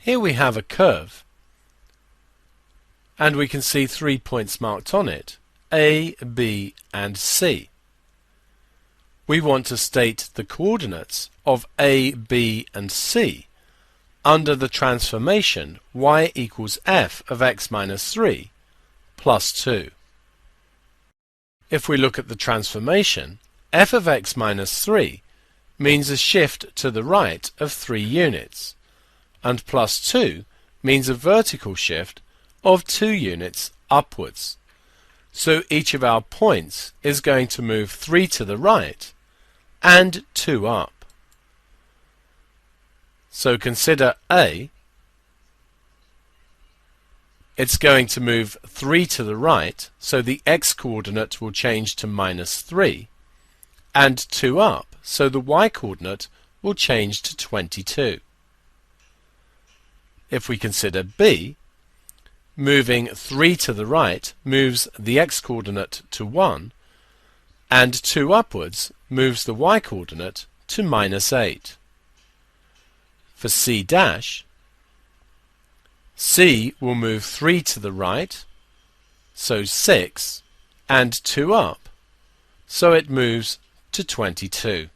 Here we have a curve, and we can see 3 points marked on it, A, B, and C. We want to state the coordinates of A, B, and C under the transformation y equals f of x minus 3 plus 2. If we look at the transformation, f of x minus 3 means a shift to the right of 3 units, and plus 2 means a vertical shift of 2 units upwards. So each of our points is going to move 3 to the right and 2 up. So consider A. It's going to move 3 to the right, so the x-coordinate will change to minus 3, and 2 up, so the y-coordinate will change to 22. If we consider B, moving 3 to the right moves the x-coordinate to 1, and 2 upwards moves the y-coordinate to minus 8. For C dash, C will move 3 to the right, so 6, and 2 up, so it moves to 22.